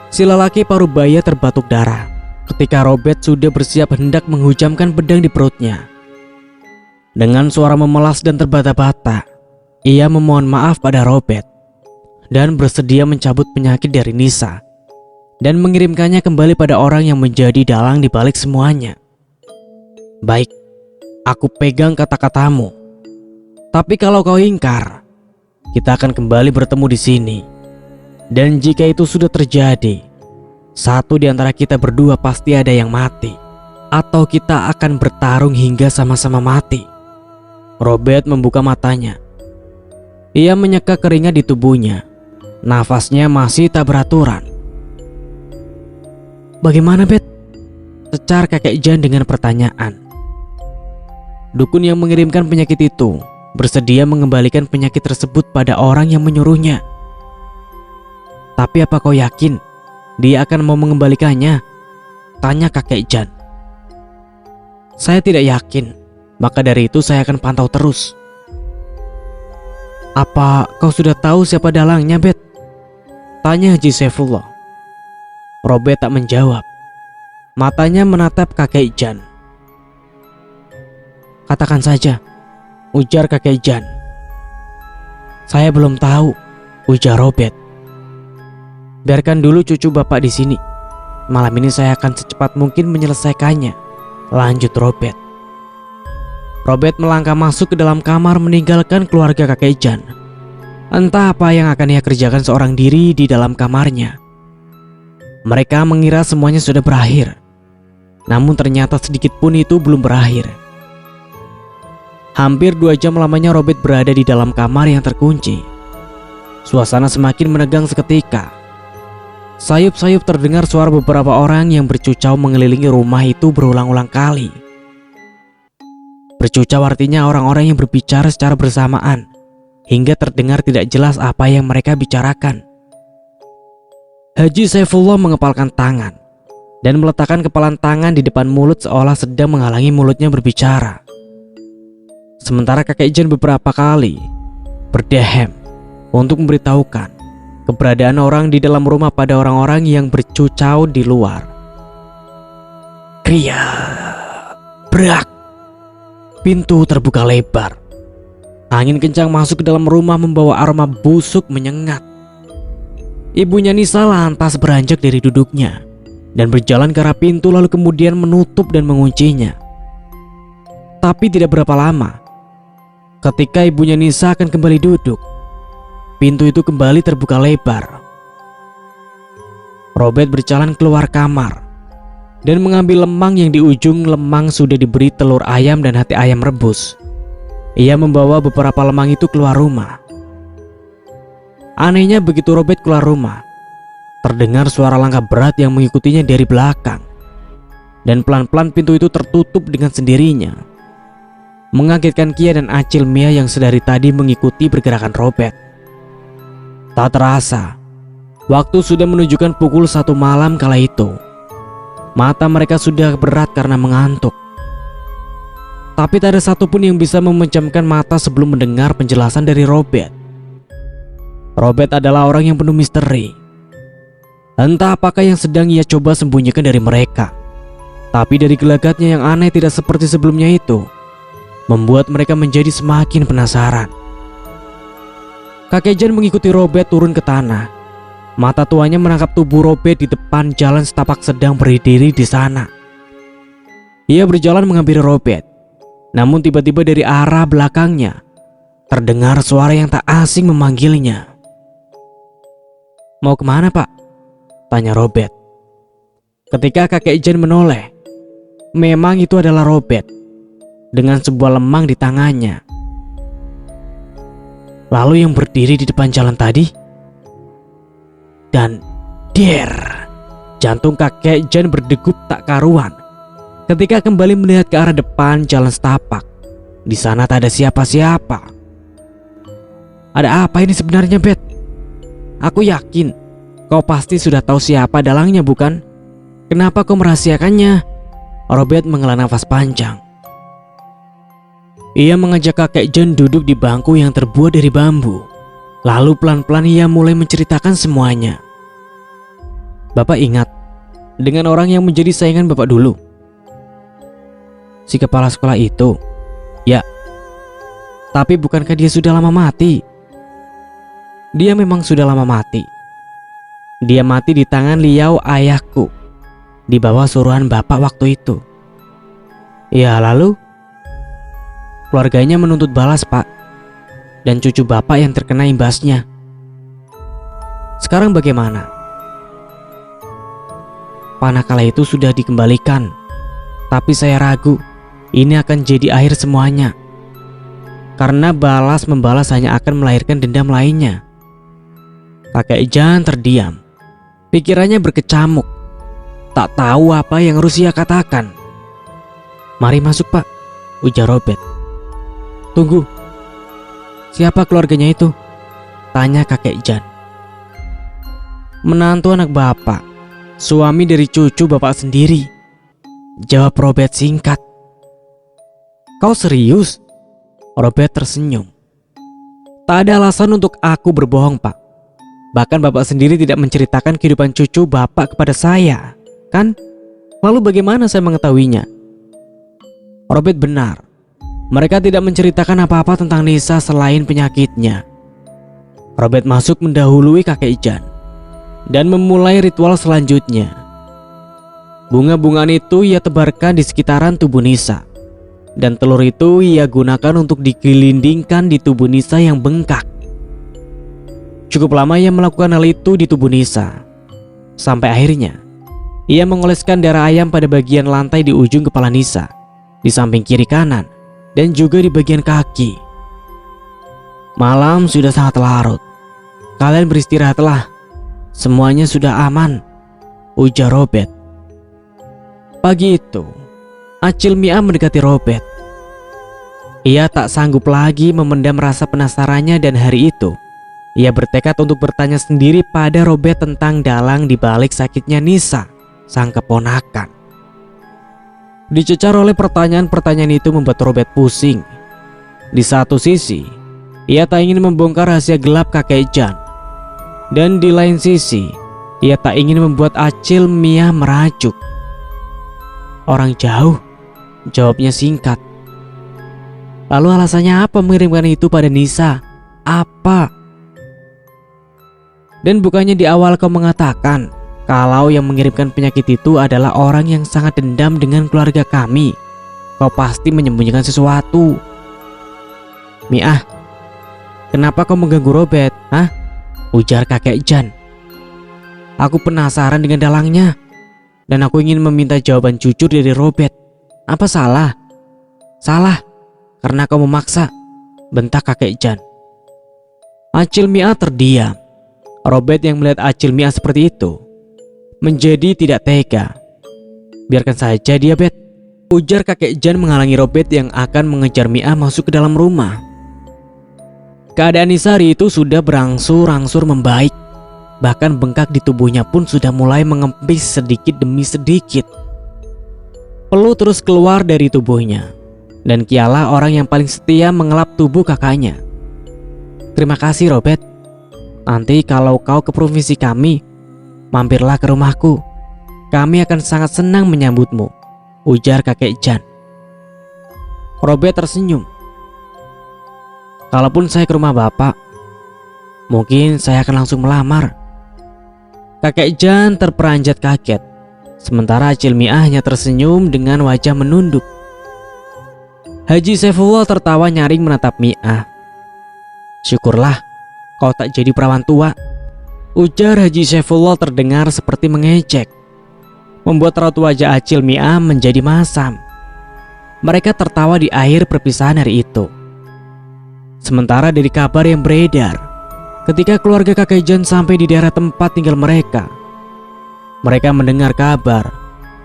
Si lelaki parubaya terbatuk darah ketika Robert sudah bersiap hendak menghujamkan pedang di perutnya. Dengan suara memelas dan terbata-bata, ia memohon maaf pada Robert dan bersedia mencabut penyakit dari Nisa dan mengirimkannya kembali pada orang yang menjadi dalang di balik semuanya. "Baik, aku pegang kata-katamu. Tapi kalau kau ingkar, kita akan kembali bertemu di sini. Dan jika itu sudah terjadi, satu di antara kita berdua pasti ada yang mati, atau kita akan bertarung hingga sama-sama mati," Robert membuka matanya. Ia menyeka keringat di tubuhnya. Nafasnya masih tak beraturan. "Bagaimana, Bet?" secar kakek Jan dengan pertanyaan. Dukun yang mengirimkan penyakit itu bersedia mengembalikan penyakit tersebut pada orang yang menyuruhnya. "Tapi apa kau yakin dia akan mau mengembalikannya?" tanya kakek Jan. "Saya tidak yakin, maka dari itu saya akan pantau terus." "Apa kau sudah tahu siapa dalangnya, Bet?" tanya Haji Saifullah. Robert tak menjawab. Matanya menatap kakek Jan. "Katakan saja," ujar kakek Jan. "Saya belum tahu," ujar Robert. "Biarkan dulu cucu bapak di sini. Malam ini saya akan secepat mungkin menyelesaikannya," lanjut Robert. Robert melangkah masuk ke dalam kamar meninggalkan keluarga kakek Jan. Entah apa yang akan ia kerjakan seorang diri di dalam kamarnya. Mereka mengira semuanya sudah berakhir. Namun ternyata sedikit pun itu belum berakhir. Hampir 2 jam lamanya Robert berada di dalam kamar yang terkunci. Suasana semakin menegang seketika. Sayup-sayup terdengar suara beberapa orang yang bercucau mengelilingi rumah itu berulang-ulang kali. Bercucau artinya orang-orang yang berbicara secara bersamaan, hingga terdengar tidak jelas apa yang mereka bicarakan. Haji Saifullah mengepalkan tangan dan meletakkan kepalan tangan di depan mulut seolah sedang menghalangi mulutnya berbicara. Sementara kakek Jan beberapa kali berdehem untuk memberitahukan keberadaan orang di dalam rumah pada orang-orang yang bercucau di luar. Kria, brak. Pintu terbuka lebar. Angin kencang masuk ke dalam rumah membawa aroma busuk menyengat. Ibunya Nisa lantas beranjak dari duduknya dan berjalan ke arah pintu lalu kemudian menutup dan menguncinya. Tapi tidak berapa lama, ketika ibunya Nisa akan kembali duduk, pintu itu kembali terbuka lebar. Robert berjalan keluar kamar dan mengambil lemang yang di ujung lemang sudah diberi telur ayam dan hati ayam rebus. Ia membawa beberapa lemang itu keluar rumah. Anehnya begitu Robert keluar rumah, terdengar suara langkah berat yang mengikutinya dari belakang. Dan pelan-pelan pintu itu tertutup dengan sendirinya. Mengagetkan Kia dan Acil Mia yang sedari tadi mengikuti pergerakan Robert. Tak terasa, waktu sudah menunjukkan pukul 1 malam kala itu. Mata mereka sudah berat karena mengantuk. Tapi tak ada satupun yang bisa memejamkan mata sebelum mendengar penjelasan dari Robert. Robert adalah orang yang penuh misteri. Entah apakah yang sedang ia coba sembunyikan dari mereka. Tapi dari gelagatnya yang aneh tidak seperti sebelumnya itu, membuat mereka menjadi semakin penasaran. Kakek Jan mengikuti Robert turun ke tanah. Mata tuanya menangkap tubuh Robert di depan jalan setapak sedang berdiri di sana. Ia berjalan menghampiri Robert. Namun tiba-tiba dari arah belakangnya terdengar suara yang tak asing memanggilnya. "Mau kemana, Pak?" tanya Robert. Ketika kakek Jan menoleh, memang itu adalah Robert dengan sebuah lemang di tangannya. Lalu yang berdiri di depan jalan tadi, dan jantung kakek Jan berdegup tak karuan ketika kembali melihat ke arah depan jalan setapak. Di sana tak ada siapa-siapa. "Ada apa ini sebenarnya, Bet? Aku yakin kau pasti sudah tahu siapa dalangnya, bukan? Kenapa kau merahasiakannya?" Robert menghela nafas panjang. Ia mengajak kakek Jan duduk di bangku yang terbuat dari bambu. Lalu pelan-pelan ia mulai menceritakan semuanya. "Bapak ingat dengan orang yang menjadi saingan Bapak dulu? Si kepala sekolah itu?" "Ya." "Tapi bukankah dia sudah lama mati?" "Dia memang sudah lama mati. Dia mati di tangan Liao ayahku, di bawah suruhan Bapak waktu itu." "Ya, lalu?" "Keluarganya menuntut balas, Pak. Dan cucu Bapak yang terkena imbasnya. Sekarang bagaimana?" "Panah kala itu sudah dikembalikan. Tapi saya ragu ini akan jadi akhir semuanya." karena balas membalas hanya akan melahirkan dendam lainnya. Kakek Jan terdiam. Pikirannya berkecamuk. Tak tahu apa yang harus ia katakan. "Mari masuk, Pak," ujar Robert. "Tunggu. Siapa keluarganya itu?" tanya kakek Jan. "Menantu anak bapak, suami dari cucu bapak sendiri," jawab Robert singkat. "Kau serius?" Robert tersenyum. "Tak ada alasan untuk aku berbohong, Pak. Bahkan bapak sendiri tidak menceritakan kehidupan cucu bapak kepada saya, kan? Lalu bagaimana saya mengetahuinya?" Robert benar. Mereka tidak menceritakan apa-apa tentang Nisa selain penyakitnya. Robert masuk mendahului kakek Jan dan memulai ritual selanjutnya. Bunga-bungaan itu ia tebarkan di sekitaran tubuh Nisa, dan telur itu ia gunakan untuk digelindingkan di tubuh Nisa yang bengkak. Cukup lama ia melakukan hal itu di tubuh Nisa, sampai akhirnya ia mengoleskan darah ayam pada bagian lantai di ujung kepala Nisa, di samping kiri kanan, dan juga di bagian kaki. "Malam sudah sangat larut. Kalian beristirahatlah. Semuanya sudah aman," ujar Robert. Pagi itu, Acil Mia mendekati Robert. Ia tak sanggup lagi memendam rasa penasarannya, dan hari itu ia bertekad untuk bertanya sendiri pada Robert tentang dalang di balik sakitnya Nisa, sang keponakan. Dicecar oleh pertanyaan-pertanyaan itu membuat Robert pusing. Di satu sisi, ia tak ingin membongkar rahasia gelap kakek Jan, dan di lain sisi, ia tak ingin membuat Acil Mia merajuk. "Orang jauh," jawabnya singkat. "Lalu alasannya apa mengirimkan itu pada Nisa? Apa? Dan bukannya di awal kau mengatakan kalau yang mengirimkan penyakit itu adalah orang yang sangat dendam dengan keluarga kami? Kau pasti menyembunyikan sesuatu." "Mia, kenapa kau mengganggu Robert? Hah?" ujar kakek Jan. "Aku penasaran dengan dalangnya, dan aku ingin meminta jawaban jujur dari Robert. Apa salah?" "Salah, karena kau memaksa," bentak kakek Jan. Acil Mia terdiam. Robert yang melihat Acil Mia seperti itu menjadi tidak tega. "Biarkan saja dia, Bet," ujar kakek Jan menghalangi Robert yang akan mengejar Mia masuk ke dalam rumah. Keadaan Nisa hari itu sudah berangsur-angsur membaik. Bahkan bengkak di tubuhnya pun sudah mulai mengempis sedikit demi sedikit. Peluh terus keluar dari tubuhnya, dan Kialah orang yang paling setia mengelap tubuh kakaknya. "Terima kasih, Robert. Nanti kalau kau ke provinsi kami, mampirlah ke rumahku. Kami akan sangat senang menyambutmu," ujar kakek Jan. Robert tersenyum. "Kalaupun saya ke rumah bapak, mungkin saya akan langsung melamar." Kakek Jan terperanjat kaget, sementara Acil Mia hanya tersenyum dengan wajah menunduk. Haji Saifullah tertawa nyaring menatap Mia. "Syukurlah kau tak jadi perawan tua," ujar Haji Saifullah terdengar seperti mengejek, membuat raut wajah Acil Mia menjadi masam. Mereka tertawa di akhir perpisahan hari itu. Sementara dari kabar yang beredar, ketika keluarga kakek Jan sampai di daerah tempat tinggal mereka mendengar kabar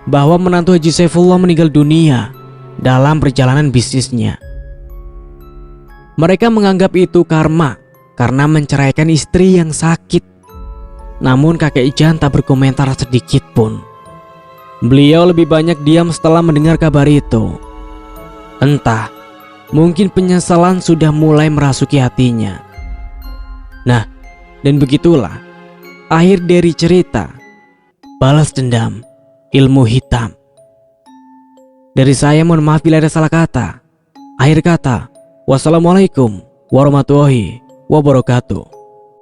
bahwa menantu Haji Saifullah meninggal dunia dalam perjalanan bisnisnya. Mereka menganggap itu karma karena menceraikan istri yang sakit. Namun kakek Jan tak berkomentar sedikit pun. Beliau lebih banyak diam setelah mendengar kabar itu. Entah, mungkin penyesalan sudah mulai merasuki hatinya. Nah, dan begitulah akhir dari cerita Balas Dendam Ilmu Hitam. Dari saya mohon maaf bila ada salah kata. Akhir kata, wassalamualaikum warahmatullahi wabarakatuh.